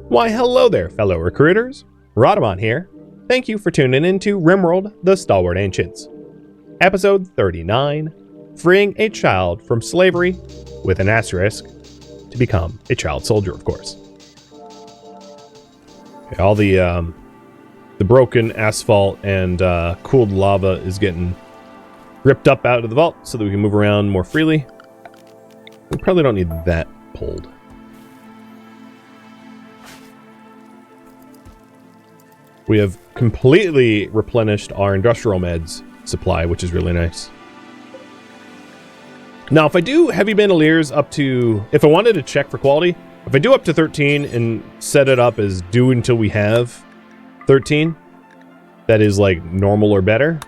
Why, hello there, fellow recruiters. Rhadamant here. Thank you for tuning in to RimWorld, the Stalwart Ancients. Episode 39, Freeing a Child from Slavery, with an asterisk, to become a child soldier, of course. Okay, all the broken asphalt and cooled lava is getting ripped up out of the vault so that we can move around more freely. We probably don't need that pulled. We have completely replenished our industrial meds supply, which is really nice. Now, if I do heavy bandoliers up to... If I wanted to check for quality, if I do up to 13 and set it up as do until we have 13, that is like normal or better,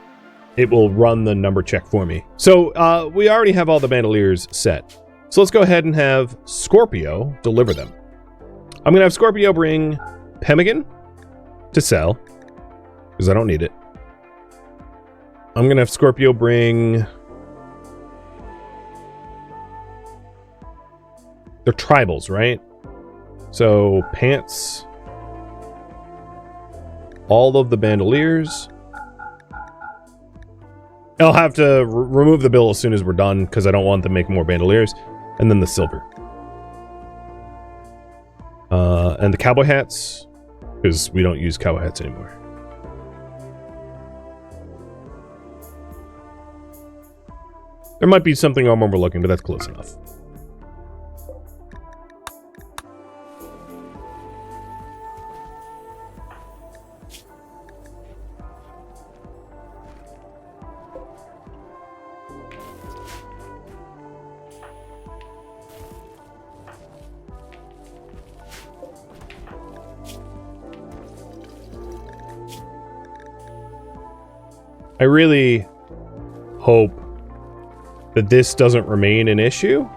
it will run the number check for me. So we already have all the bandoliers set. So let's go ahead and have Scorpio deliver them. I'm going to have Scorpio bring pemmican to sell, because I don't need it. I'm going to have Scorpio bring... They're tribals, right? So, pants. All of the bandoliers. I'll have to remove the bill as soon as we're done, because I don't want them making more bandoliers. And then the silver. And the cowboy hats, because we don't use cowboy hats anymore. There might be something I'm overlooking, but that's close enough. I really hope that this doesn't remain an issue,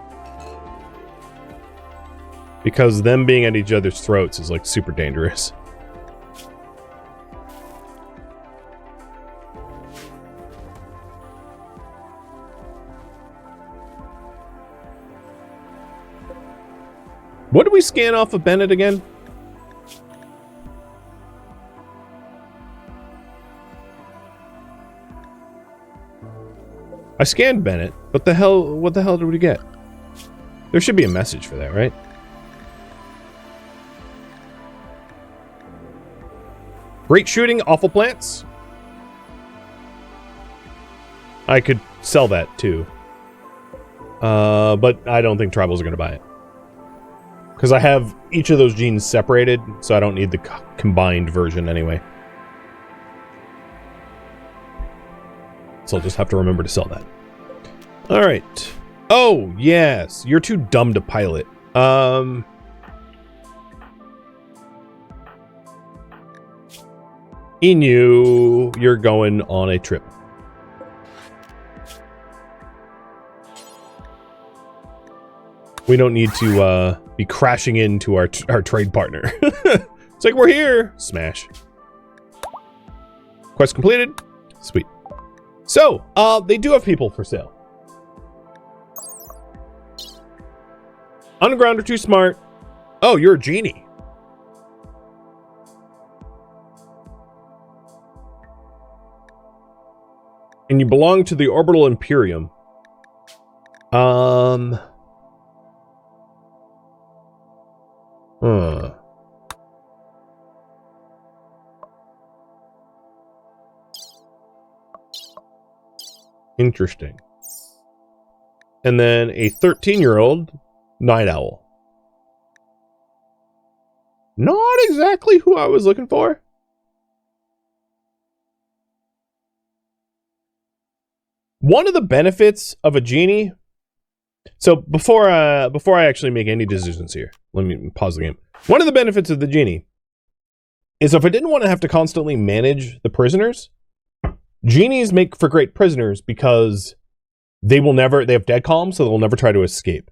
because them being at each other's throats is like super dangerous. What did we scan off of Bennett again? I scanned Bennett, but what the hell did we get? There should be a message for that, right? Great shooting, awful plants. I could sell that too. But I don't think tribals are going to buy it. Because I have each of those genes separated, so I don't need the combined version anyway. So I'll just have to remember to sell that. All right. Oh, yes. You're too dumb to pilot. Inu, you're going on a trip. We don't need to be crashing into our trade partner. It's like, we're here. Smash. Quest completed. Sweet. So, they do have people for sale. Underground are too smart. Oh, you're a genie. And you belong to the Orbital Imperium. Interesting. And then a 13-year-old night owl. Not exactly who I was looking for. One of the benefits of a genie... So before I actually make any decisions here, let me pause the game. One of the benefits of the genie is if I didn't want to have to constantly manage the prisoners, genies make for great prisoners because they have dead calm, so they'll never try to escape.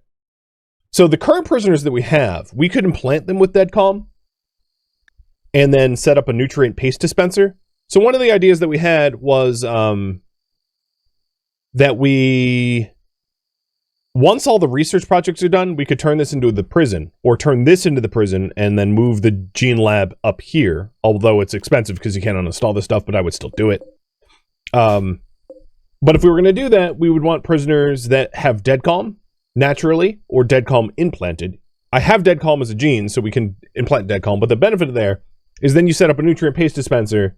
So the current prisoners that we have, we could implant them with dead calm and then set up a nutrient paste dispenser. So one of the ideas that we had was that we once all the research projects are done, we could turn this into the prison, or turn this into the prison, and then move the gene lab up here. Although it's expensive because you can't uninstall this stuff, but I would still do it. But if we were going to do that, we would want prisoners that have dead calm naturally, or dead calm implanted. I have dead calm as a gene, so we can implant dead calm. But the benefit of there is then you set up a nutrient paste dispenser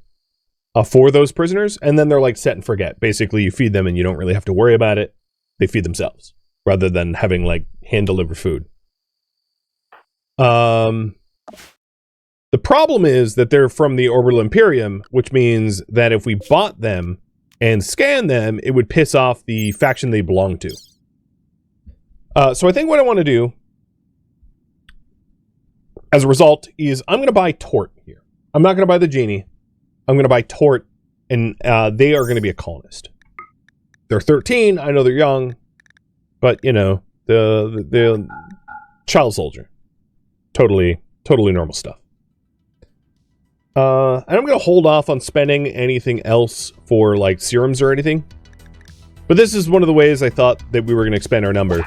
for those prisoners, and then they're like set and forget. Basically, you feed them and you don't really have to worry about it. They feed themselves, rather than having like hand-delivered food. The problem is that they're from the Orbital Imperium, which means that if we bought them and scanned them, it would piss off the faction they belong to. So I think what I want to do, as a result, is I'm going to buy Tort here. I'm not going to buy the genie. I'm going to buy Tort, and they are going to be a colonist. They're 13. I know they're young, but you know, the child soldier, totally normal stuff. And I'm going to hold off on spending anything else for like serums or anything. But this is one of the ways I thought that we were going to expand our number.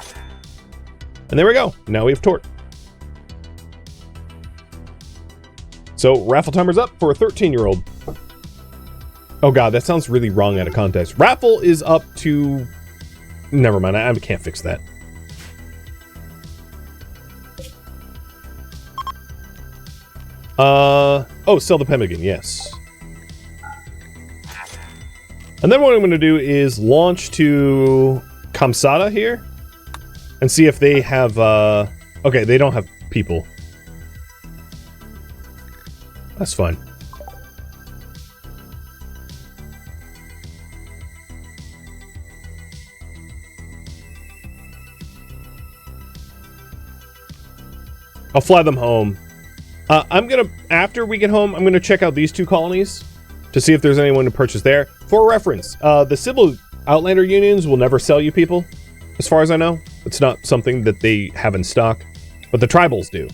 And there we go. Now we have Tort. So raffle timer's up for a 13-year-old. Oh god, that sounds really wrong out of context. Raffle is up to... Never mind, I can't fix that. Oh, sell the pemmican, yes. And then what I'm going to do is launch to Kamsada here and see if they have, okay, they don't have people. That's fine. I'll fly them home. After we get home, I'm gonna check out these two colonies to see if there's anyone to purchase there. For reference, the civil Outlander unions will never sell you people, as far as I know. It's not something that they have in stock, but the tribals do,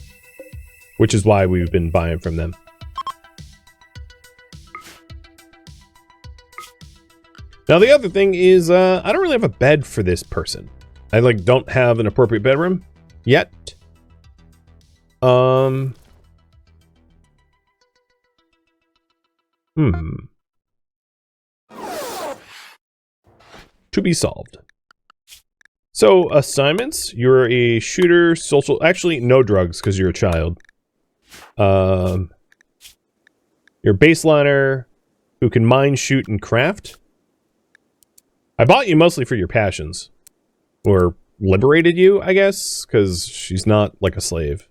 which is why we've been buying from them. Now the other thing is, I don't really have a bed for this person. I like don't have an appropriate bedroom yet. To be solved. So, assignments. You're a shooter, social... Actually, no drugs, because you're a child. You're a baseliner who can mine, shoot, and craft. I bought you mostly for your passions. Or liberated you, I guess, because she's not like a slave.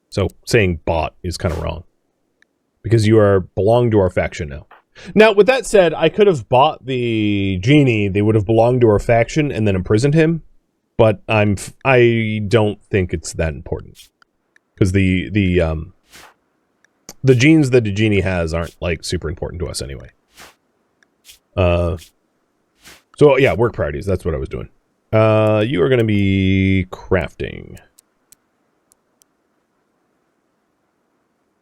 So, saying bought is kind of wrong. Because you belong to our faction now. Now, with that said, I could have bought the genie. They would have belonged to our faction and then imprisoned him. But I don't think it's that important. Because the genes that the genie has aren't, like, super important to us anyway. So, yeah, work priorities. That's what I was doing. You are going to be crafting.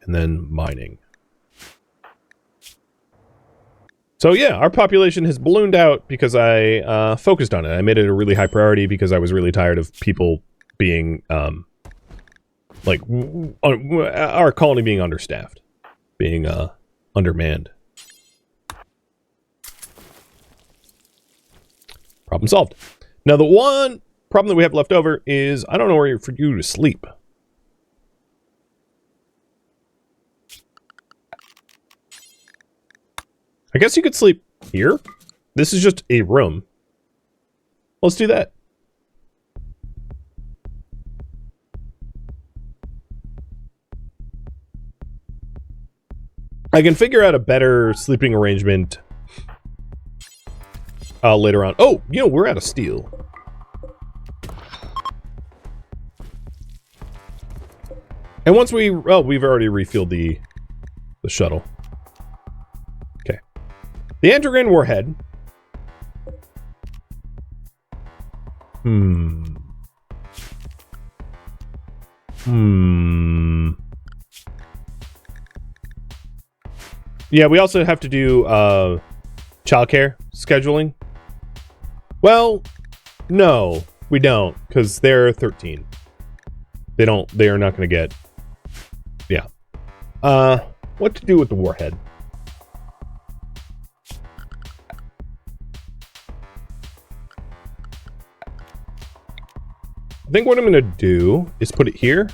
And then mining. So yeah, our population has ballooned out because I focused on it. I made it a really high priority because I was really tired of people being, like, our colony being understaffed. Being, undermanned. Problem solved. Now the one problem that we have left over is, I don't know where for you to sleep. I guess you could sleep here. This is just a room. Let's do that. I can figure out a better sleeping arrangement later on. Oh, you know, we're out of steel. And once we've already refueled the shuttle. Okay. The Antigrain warhead. Yeah, we also have to do childcare scheduling. Well, no. We don't, because they're 13. They are not going to get... Yeah. What to do with the warhead? I think what I'm going to do is put it here.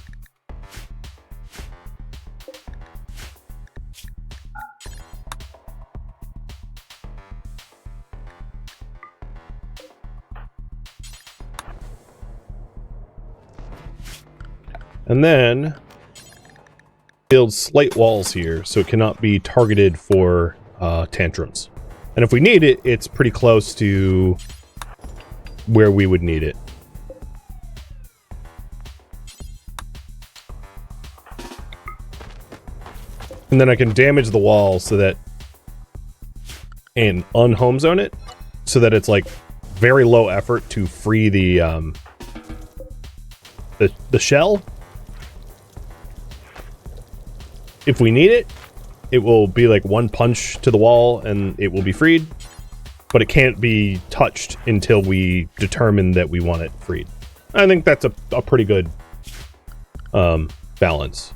And then build slate walls here so it cannot be targeted for tantrums. And if we need it, it's pretty close to where we would need it. And then I can damage the wall so that, and unhome zone it, so that it's like very low effort to free the shell. If we need it, it will be like one punch to the wall and it will be freed, but it can't be touched until we determine that we want it freed. I think that's a pretty good balance.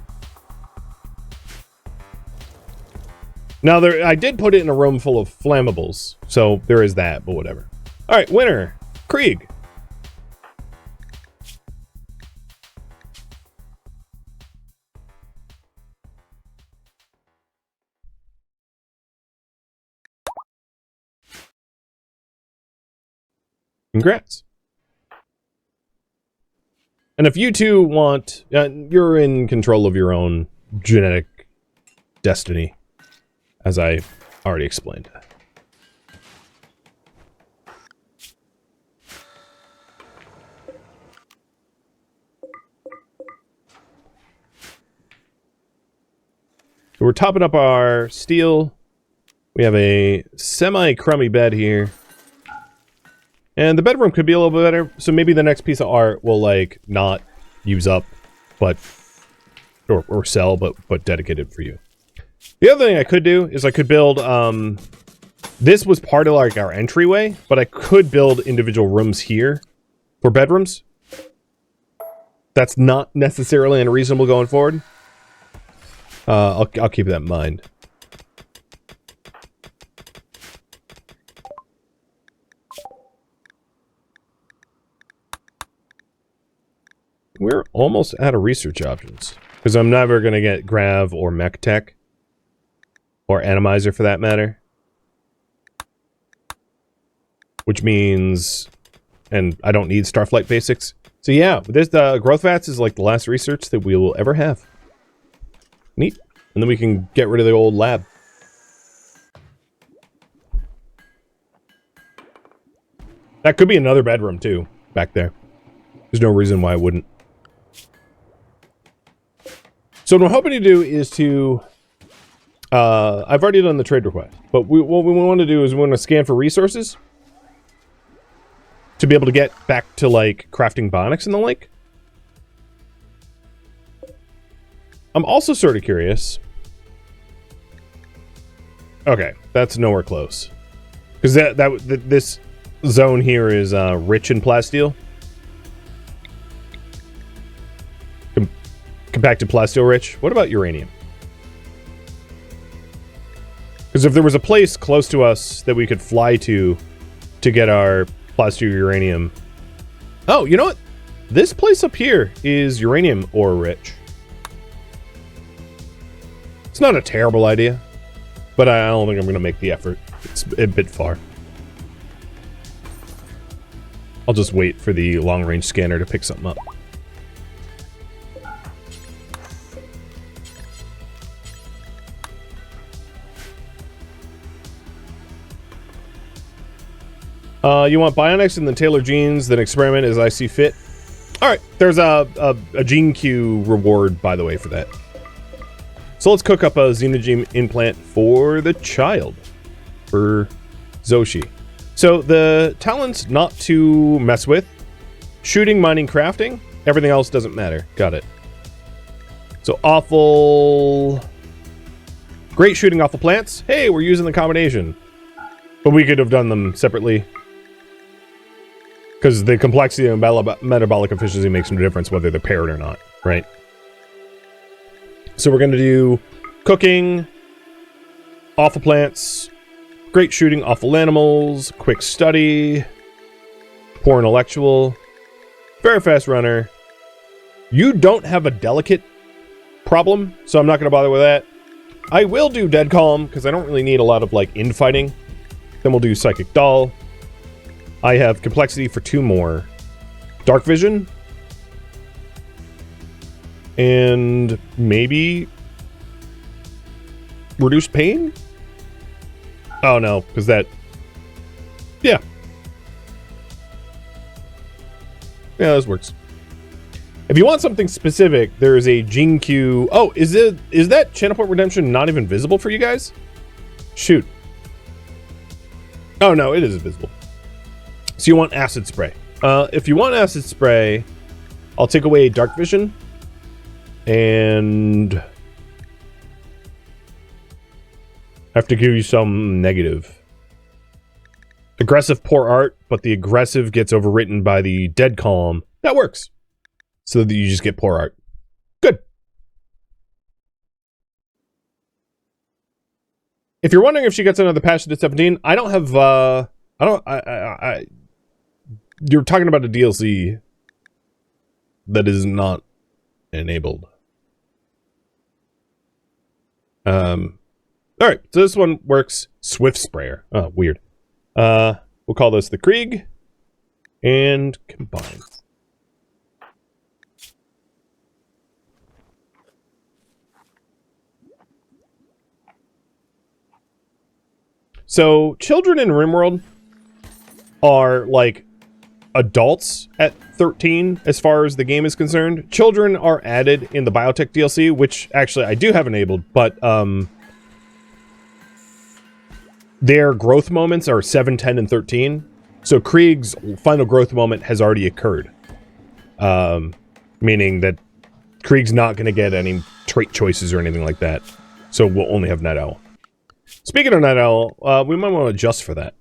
Now, I did put it in a room full of flammables, so there is that, but whatever. All right, winner, Krieg. Congrats. And if you two want, you're in control of your own genetic destiny, as I already explained. So we're topping up our steel. We have a semi-crummy bed here. And the bedroom could be a little bit better, so maybe the next piece of art will, like, not use up, but... Or sell, but dedicated for you. The other thing I could do is I could build, this was part of, like, our entryway, but I could build individual rooms here for bedrooms. That's not necessarily unreasonable going forward. I'll keep that in mind. We're almost out of research options. Because I'm never going to get Grav or Mech Tech. Or Atomizer for that matter. Which means... And I don't need Starflight Basics. So yeah, there's the Growth Vats is like the last research that we will ever have. Neat. And then we can get rid of the old lab. That could be another bedroom too, back there. There's no reason why I wouldn't. So what I'm hoping to do is to... I've already done the trade request, but what we want to do is we want to scan for resources to be able to get back to, like, crafting bionics and the like. I'm also sort of curious. Okay, that's nowhere close. Because this zone here is rich in plasteel. Compacted plasteel rich. What about uranium? Because if there was a place close to us that we could fly to get our plasteel uranium... Oh, you know what? This place up here is uranium ore rich. It's not a terrible idea, but I don't think I'm going to make the effort. It's a bit far. I'll just wait for the long-range scanner to pick something up. You want bionics and then tailor genes, then experiment as I see fit. Alright, there's a gene queue reward, by the way, for that. So let's cook up a xenogene implant for the child. For Zoshi. So the talents not to mess with. Shooting, mining, crafting. Everything else doesn't matter. Got it. So awful... Great shooting awful plants. Hey, we're using the combination. But we could have done them separately. Because the complexity and metabolic efficiency makes no difference whether they're paired or not, right? So we're going to do cooking, awful plants, great shooting, awful animals, quick study, poor intellectual, very fast runner. You don't have a delicate problem, so I'm not going to bother with that. I will do dead calm because I don't really need a lot of like infighting. Then we'll do psychic dull. I have complexity for 2 more. Dark vision. And maybe reduce pain? Oh no, because that... Yeah. Yeah, this works. If you want something specific, there is a Gene Q... Oh, is that Channel Point Redemption not even visible for you guys? Shoot. Oh no, it is visible. So you want acid spray. If you want acid spray, I'll take away dark vision. And I have to give you some negative. Aggressive poor art, but the aggressive gets overwritten by the dead calm. That works. So that you just get poor art. Good. If you're wondering if she gets another patch to 17, I don't have you're talking about a DLC that is not enabled. Alright, so this one works. Swift Sprayer. Oh, weird. We'll call this the Krieg. And combine. So, children in RimWorld are, like, adults at 13, as far as the game is concerned. Children are added in the Biotech DLC, which, actually, I do have enabled, but, their growth moments are 7, 10, and 13. So, Krieg's final growth moment has already occurred. Meaning that Krieg's not going to get any trait choices or anything like that. So, we'll only have Night Owl. Speaking of Night Owl, we might want to adjust for that.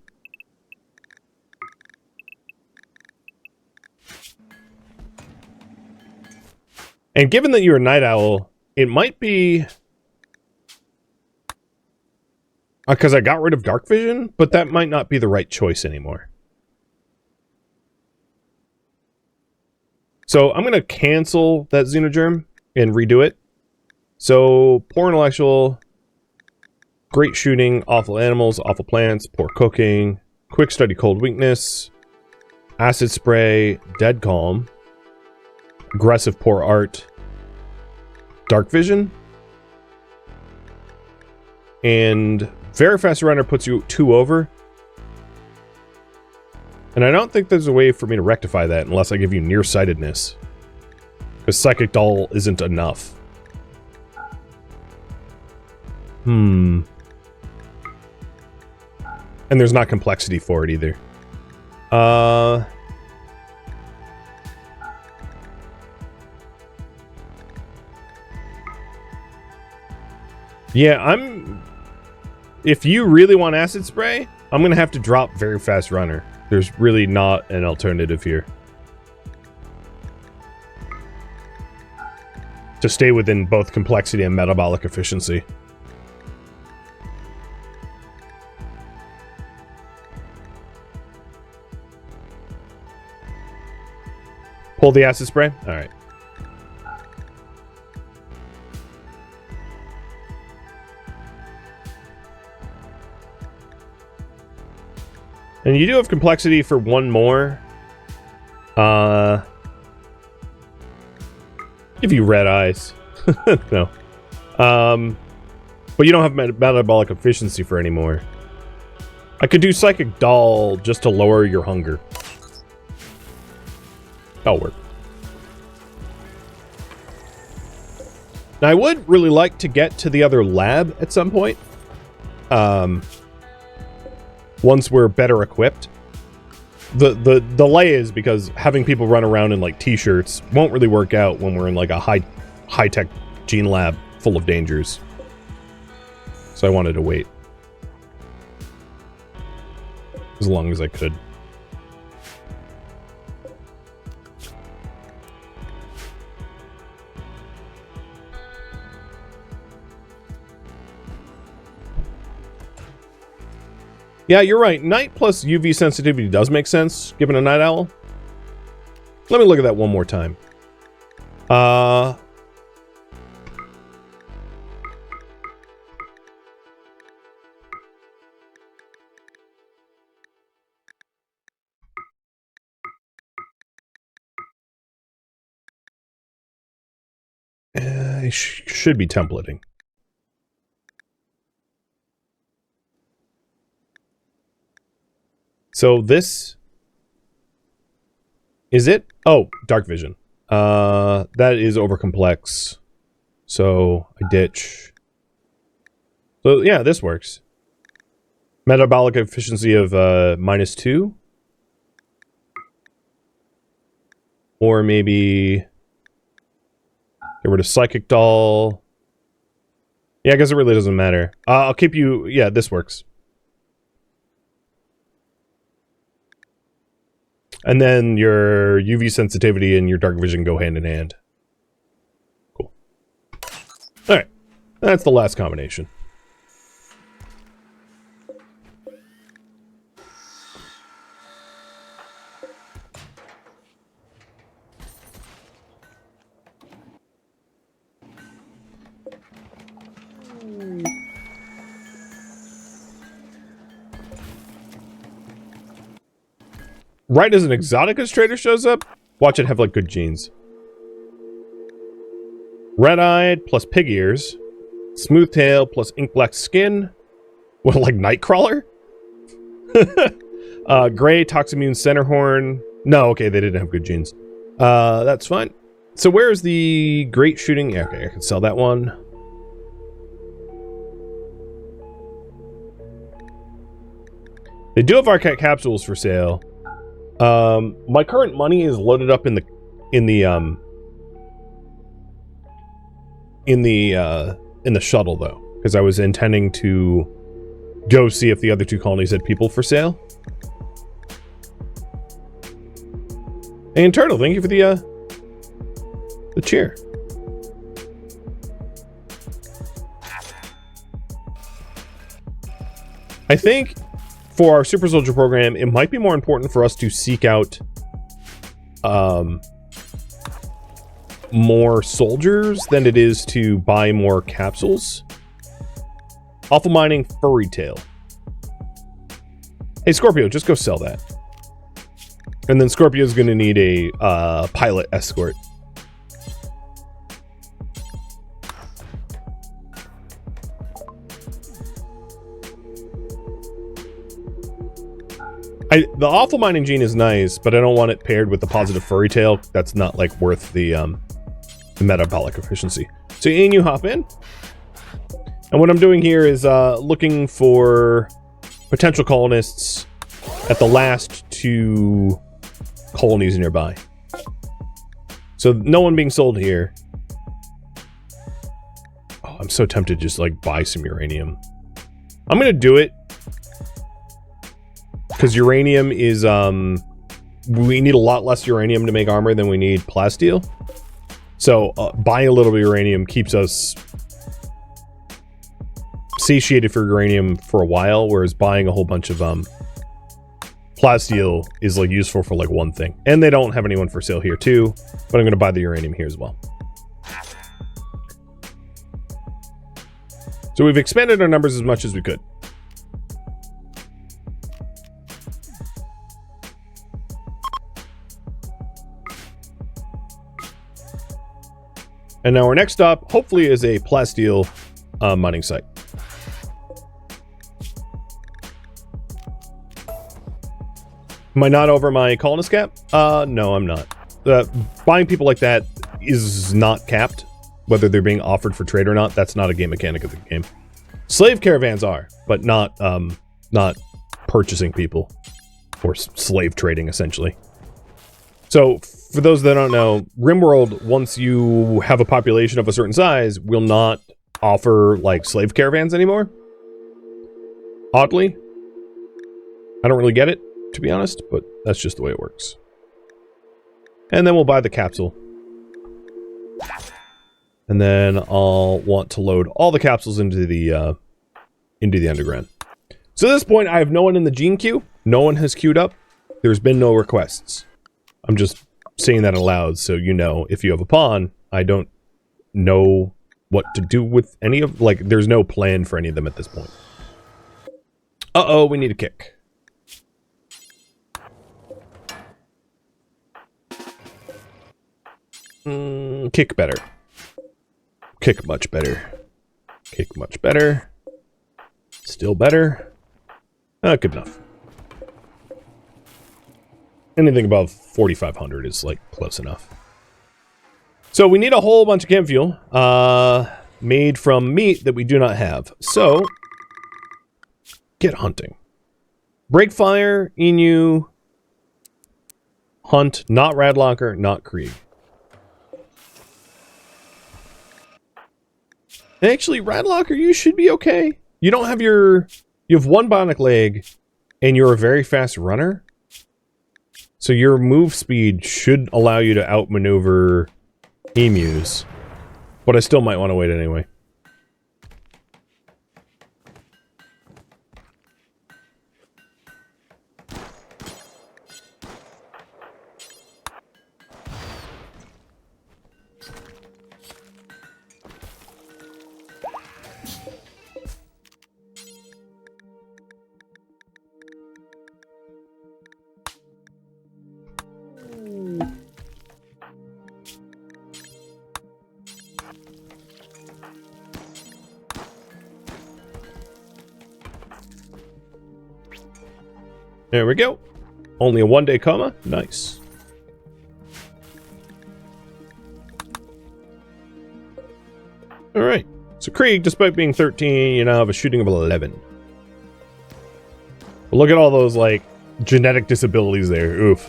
And given that you're a Night Owl, it might be... Because I got rid of Dark Vision, but that might not be the right choice anymore. So I'm going to cancel that Xenogerm and redo it. So, poor intellectual... Great shooting, awful animals, awful plants, poor cooking, quick study, cold weakness, acid spray, dead calm, aggressive, poor art, dark vision, and very fast runner puts you 2 over. And I don't think there's a way for me to rectify that unless I give you nearsightedness. Because psychic dull isn't enough. And there's not complexity for it either. Yeah, if you really want acid spray, I'm gonna have to drop very fast runner. There's really not an alternative here. To stay within both complexity and metabolic efficiency. Pull the acid spray? Alright. And you do have complexity for 1 more. Give you red eyes. No. But you don't have metabolic efficiency for any more. I could do Psychic Dull just to lower your hunger. That'll work. Now, I would really like to get to the other lab at some point. Once we're better equipped. The delay is because having people run around in like t-shirts won't really work out when we're in like a high-tech gene lab full of dangers. So I wanted to wait. As long as I could. Yeah, you're right. Night plus UV sensitivity does make sense, given a night owl. Let me look at that one more time. I should be templating. So this is it? Oh, dark vision. That is overcomplex. So I ditch. So yeah, this works. Metabolic efficiency of -2. Or maybe get rid of psychic doll. Yeah, I guess it really doesn't matter. I'll keep you. Yeah, this works. And then your UV sensitivity and your dark vision go hand in hand. Cool. Alright. That's the last combination. Right as an Exoticus trader shows up, watch it have, like, good genes. Red-eyed plus pig ears. Smooth tail plus ink black skin. What, like Nightcrawler? Gray, Toximune, Centerhorn. No, okay, they didn't have good genes. That's fine. So where's the great shooting? Yeah, okay, I can sell that one. They do have Arcat capsules for sale. My current money is loaded up in the shuttle though, because I was intending to go see if the other two colonies had people for sale. And Turtle, thank you for the cheer. I think for our Super Soldier program, it might be more important for us to seek out more soldiers than it is to buy more capsules. Awful Mining Furry Tail. Hey, Scorpio, just go sell that. And then Scorpio's going to need a pilot escort. The Awful Mining gene is nice, but I don't want it paired with the positive Furry Tail. That's not, like, worth the metabolic efficiency. So Ian, you hop in. And what I'm doing here is looking for potential colonists at the last two colonies nearby. So no one being sold here. Oh, I'm so tempted to just, like, buy some uranium. I'm going to do it. Because uranium is, we need a lot less uranium to make armor than we need plasteel. So, buying a little bit of uranium keeps us satiated for uranium for a while, whereas buying a whole bunch of, plasteel is, like, useful for, like, one thing. And they don't have anyone for sale here, too, but I'm going to buy the uranium here as well. So we've expanded our numbers as much as we could. And now our next stop, hopefully, is a plasteel mining site. Am I not over my colonist cap? No, I'm not. Buying people like that is not capped, whether they're being offered for trade or not. That's not a game mechanic of the game. Slave caravans are, but not purchasing people or slave trading, essentially. So, for those that don't know, RimWorld, once you have a population of a certain size, will not offer, like, slave caravans anymore. Oddly. I don't really get it, to be honest, but that's just the way it works. And then we'll buy the capsule. And then I'll want to load all the capsules into the underground. So at this point, I have no one in the gene queue. No one has queued up. There's been no requests. I'm just saying that aloud so you know, if you have a pawn, I don't know what to do with any of... Like, there's no plan for any of them at this point. Uh-oh, we need a kick. Kick better. Kick much better. Kick much better. Still better. Good enough. Anything above 4,500 is, like, close enough. So we need a whole bunch of chem fuel, made from meat that we do not have. So, get hunting. Break fire, Inu, hunt, not Radlocker, not Krieg. Actually, Radlocker, you should be okay. You don't have your... You have one bionic leg, and you're a very fast runner. So your move speed should allow you to outmaneuver emus. But I still might want to wait anyway. There we go. Only a one-day coma. Nice. Alright. So Krieg, despite being 13, you now have a shooting of 11. But look at all those, like, genetic disabilities there. Oof.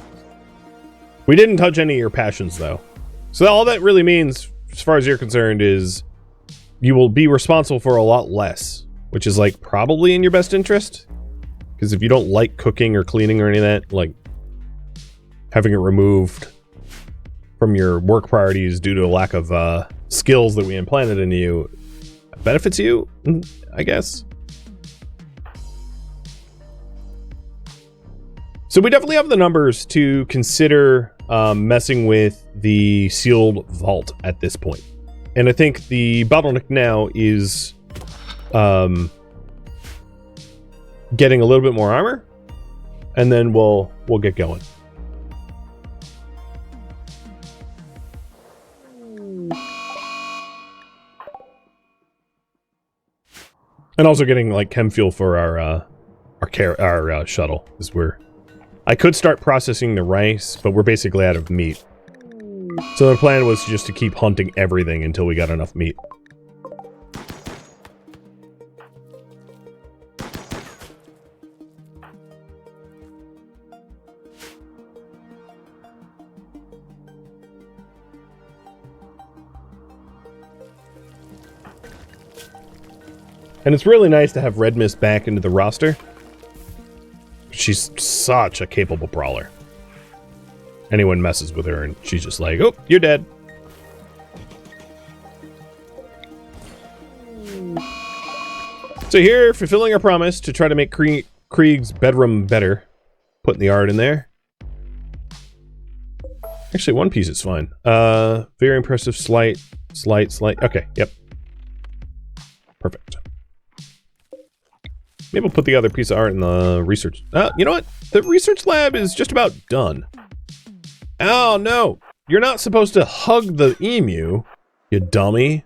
We didn't touch any of your passions, though. So all that really means, as far as you're concerned, is you will be responsible for a lot less. Which is, like, probably in your best interest. Because if you don't like cooking or cleaning or any of that, like, having it removed from your work priorities due to a lack of skills that we implanted into you benefits you, I guess. So we definitely have the numbers to consider messing with the sealed vault at this point. And I think the bottleneck now is... getting a little bit more armor, and then we'll get going. And also getting like chem fuel for our shuttle is where I could start processing the rice, but we're basically out of meat. So the plan was just to keep hunting everything until we got enough meat. And it's really nice to have Red Mist back into the roster. She's such a capable brawler. Anyone messes with her and she's just like, oh, you're dead. So here, fulfilling our promise to try to make Krieg's bedroom better. Putting the art in there. Actually, one piece is fine. Very impressive, slight. Okay, yep. Perfect. Maybe we'll put the other piece of art in the research. You know what? The research lab is just about done. Oh, no. You're not supposed to hug the emu, you dummy.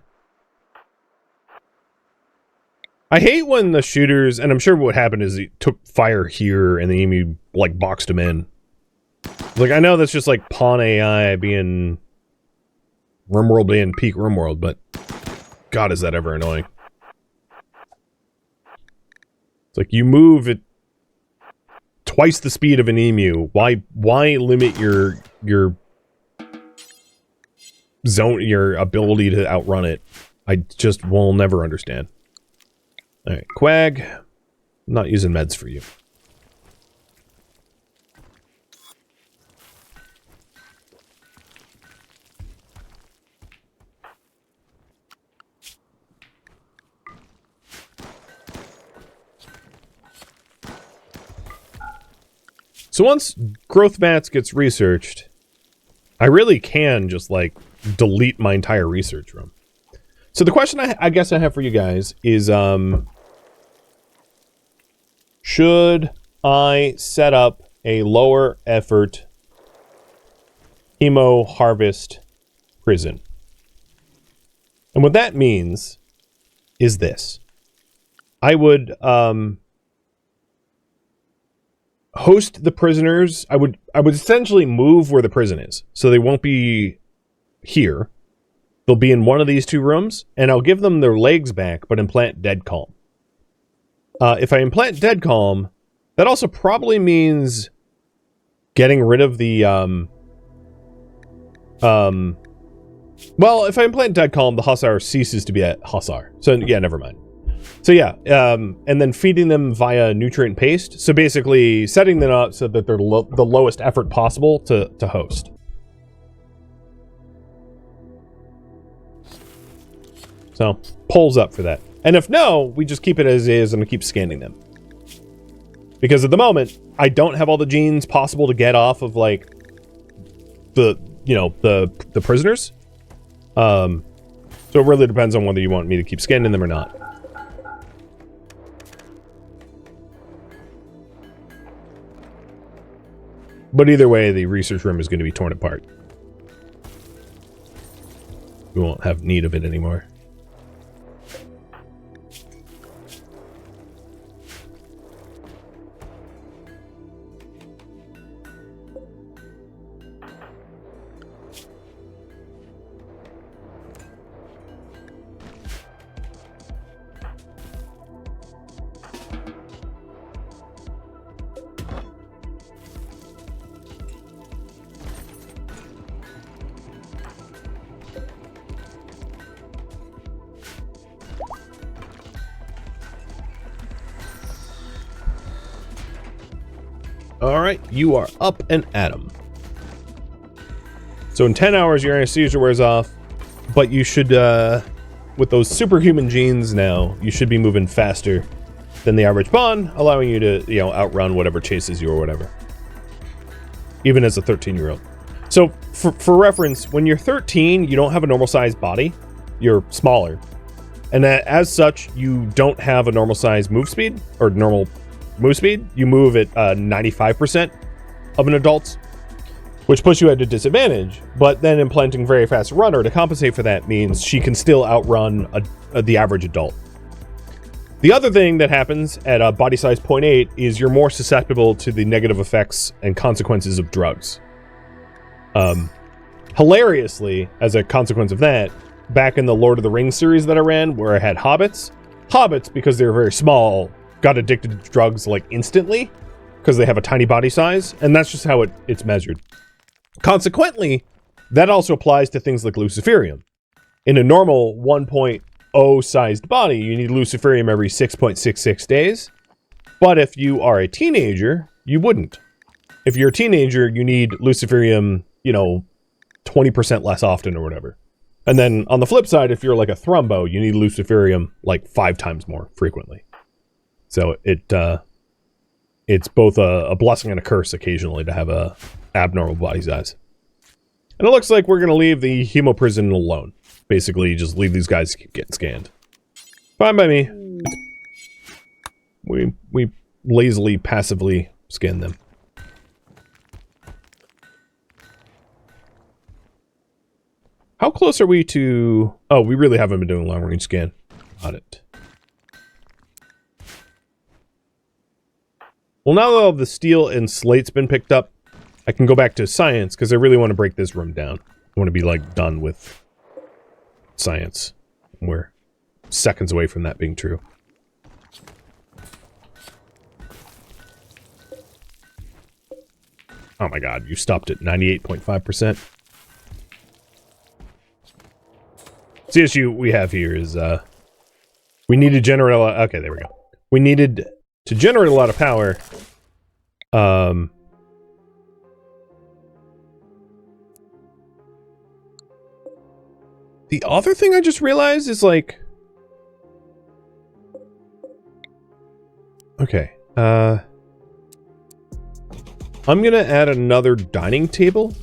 I hate when the shooters, and I'm sure what happened is he took fire here and the emu, like, boxed him in. Like, I know that's just, like, pawn AI being... RimWorld being peak RimWorld, but... God, is that ever annoying. It's like, you move at twice the speed of an emu. Why limit your zone, your ability to outrun it? I just will never understand. Alright, Quag. I'm not using meds for you. So once growth mats gets researched, I really can just like delete my entire research room. So the question I guess I have for you guys is, should I set up a lower effort hemo harvest prison? And what that means is this. I would host the prisoners. I would essentially move where the prison is. So they won't be here. They'll be in one of these two rooms, and I'll give them their legs back, but implant dead calm. If I implant dead calm, that also probably means getting rid of the well, if I implant dead calm, the Hussar ceases to be a Hussar. So yeah, never mind. So yeah, and then feeding them via nutrient paste. So basically setting them up so that they're the lowest effort possible to host. So polls up for that. And if no, we just keep it as is and keep scanning them. Because at the moment, I don't have all the genes possible to get off of like the prisoners. So it really depends on whether you want me to keep scanning them or not. But either way, the research room is going to be torn apart. We won't have need of it anymore. Alright, you are up and at 'em. So in 10 hours your anesthesia wears off, but you should, with those superhuman genes now, you should be moving faster than the average Bond, allowing you to, outrun whatever chases you or whatever. Even as a 13-year-old. So, for reference, when you're 13, you don't have a normal-sized body. You're smaller. And as such, you don't have a normal-sized move speed, or normal move speed. You move at 95% of an adult's, which puts you at a disadvantage. But then implanting very fast runner to compensate for that means she can still outrun the average adult. The other thing that happens at a body size 0.8 is you're more susceptible to the negative effects and consequences of drugs. Hilariously, as a consequence of that, back in the Lord of the Rings series that I ran, where I had hobbits, because they were very small, got addicted to drugs like instantly because they have a tiny body size, and that's just how it's measured. Consequently, that also applies to things like luciferium. In a normal 1.0 sized body, you need luciferium every 6.66 days, but if you are a teenager, you wouldn't. If you're a teenager, you need luciferium, 20% less often or whatever. And then on the flip side, if you're like a thrumbo, you need luciferium like 5 times more frequently. So it's both a blessing and a curse occasionally to have a abnormal body size. And it looks like we're going to leave the hemo prison alone. Basically, just leave these guys to keep getting scanned. Fine by me. We lazily, passively scan them. How close are we to... Oh, we really haven't been doing long-range scan. Got it. Well, now that all the steel and slate's been picked up, I can go back to science, because I really want to break this room down. I want to be, done with science. We're seconds away from that being true. Oh my god, you stopped at 98.5%. The issue we have here is, we need to generate a lot... Okay, there we go. We needed to generate a lot of power. The other thing I just realized is, okay, I'm gonna add another dining table.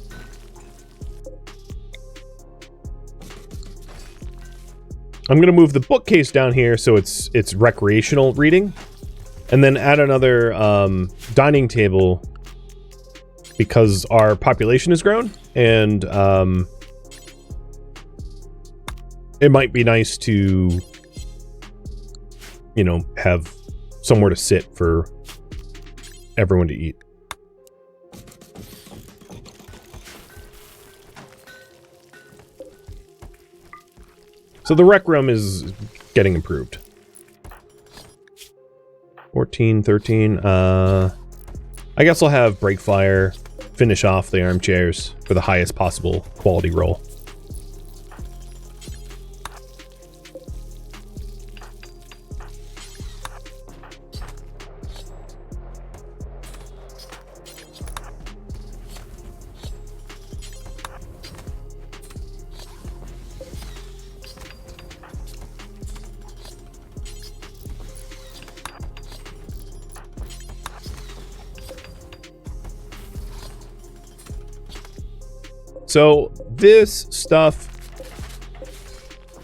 I'm gonna move the bookcase down here so it's recreational reading, and then add another dining table because our population has grown, and it might be nice to, you know, have somewhere to sit for everyone to eat. So the rec room is getting improved. 14, 13. I guess I'll have break fire, finish off the armchairs for the highest possible quality roll. So this stuff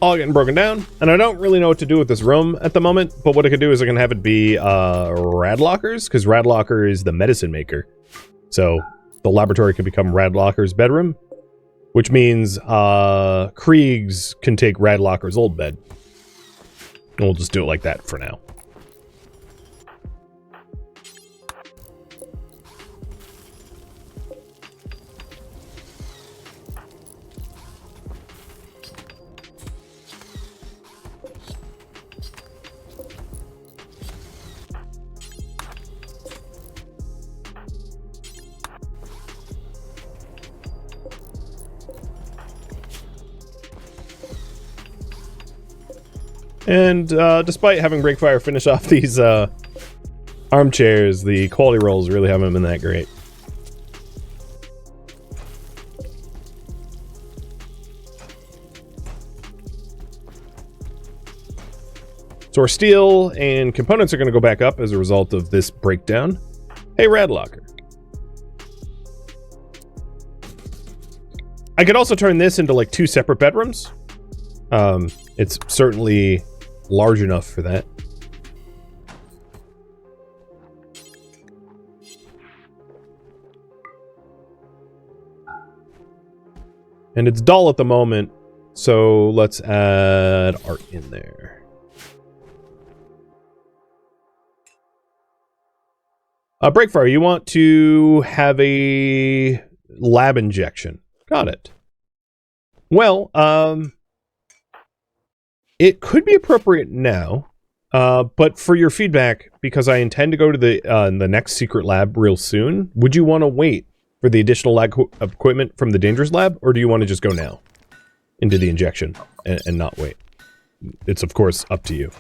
all getting broken down, and I don't really know what to do with this room at the moment, but what I could do is I can have it be Radlocker's, because Radlocker is the medicine maker. So the laboratory can become Radlocker's bedroom, which means Krieg's can take Radlocker's old bed. And we'll just do it like that for now. And despite having Breakfire finish off these armchairs, the quality rolls really haven't been that great. So our steel and components are going to go back up as a result of this breakdown. Hey, Radlocker. I could also turn this into like 2 separate bedrooms. It's certainly large enough for that. And it's dull at the moment, so let's add art in there. Breakfire, you want to have a lab injection. Got it. Well, it could be appropriate now, but for your feedback, because I intend to go to the next secret lab real soon, would you want to wait for the additional lab equipment from the dangerous lab, or do you want to just go now into the injection and not wait? It's, of course, up to you.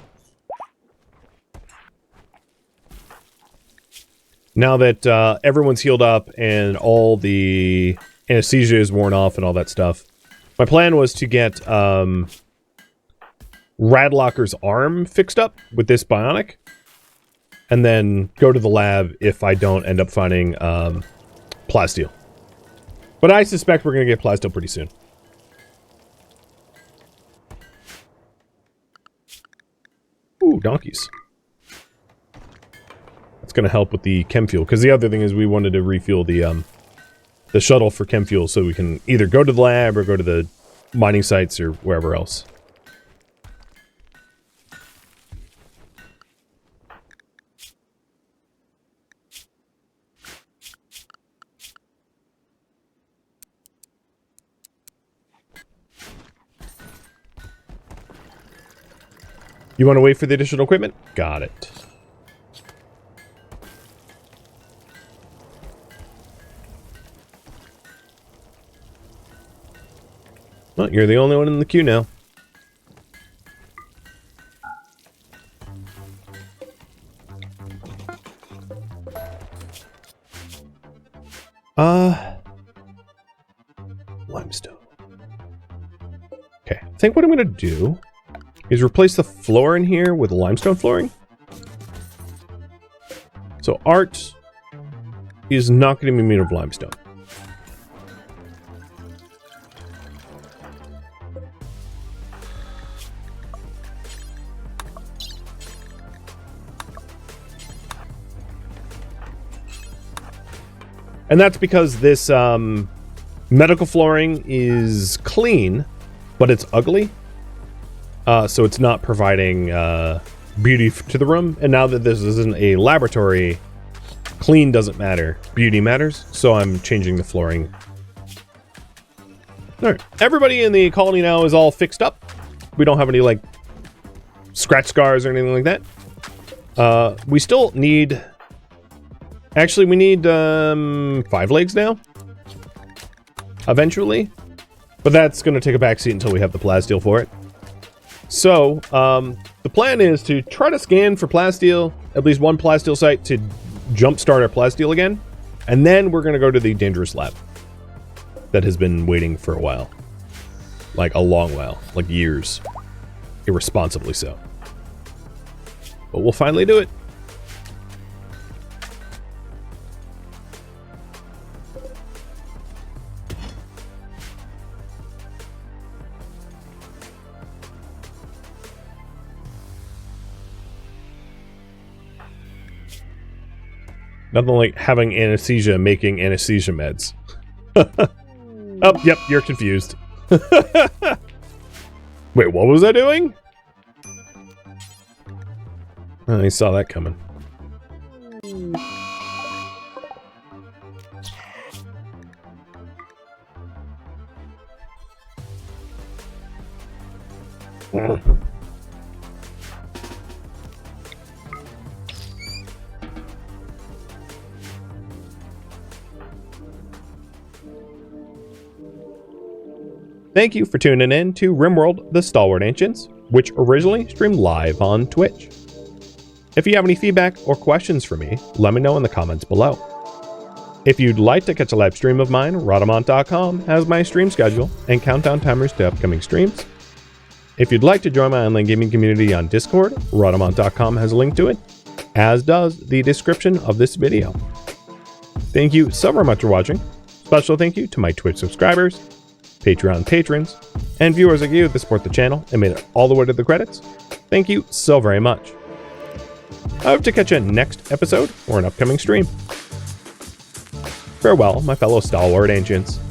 Now that everyone's healed up and all the anesthesia is worn off and all that stuff, my plan was to get Radlocker's arm fixed up with this bionic, and then go to the lab if I don't end up finding plasteel. But I suspect we're going to get plasteel pretty soon. Ooh, donkeys. That's going to help with the chem fuel, because the other thing is we wanted to refuel the shuttle for chem fuel so we can either go to the lab or go to the mining sites or wherever else. You want to wait for the additional equipment? Got it. Well, you're the only one in the queue now. Limestone. Okay, I think what I'm going to do is replace the floor in here with limestone flooring. So art, is not going to be made of limestone. And that's because this medical flooring is clean, but it's ugly. So it's not providing beauty to the room. And now that this isn't a laboratory, clean doesn't matter. Beauty matters. So I'm changing the flooring. All right. Everybody in the colony now is all fixed up. We don't have any, like, scratch scars or anything like that. We still need... Actually, we need 5 legs now. Eventually. But that's going to take a backseat until we have the plasteel for it. So, the plan is to try to scan for plasteel, at least one plasteel site, to jumpstart our plasteel again. And then we're going to go to the dangerous lab. That has been waiting for a while. Like a long while. Like years. Irresponsibly so. But we'll finally do it. Nothing like having anesthesia making anesthesia meds. Oh, yep, you're confused. Wait, what was I doing? Oh, I saw that coming. Thank you for tuning in to RimWorld, the Stalwart Ancients, which originally streamed live on Twitch. If you have any feedback or questions for me, let me know in the comments below. If you'd like to catch a live stream of mine, Rhadamant.com has my stream schedule and countdown timers to upcoming streams. If you'd like to join my online gaming community on Discord, Rhadamant.com has a link to it, as does the description of this video. Thank you so very much for watching. Special thank you to my Twitch subscribers, Patreon patrons, and viewers like you that support the channel and made it all the way to the credits. Thank you so very much. I hope to catch you next episode or an upcoming stream. Farewell, my fellow Stalwart Ancients.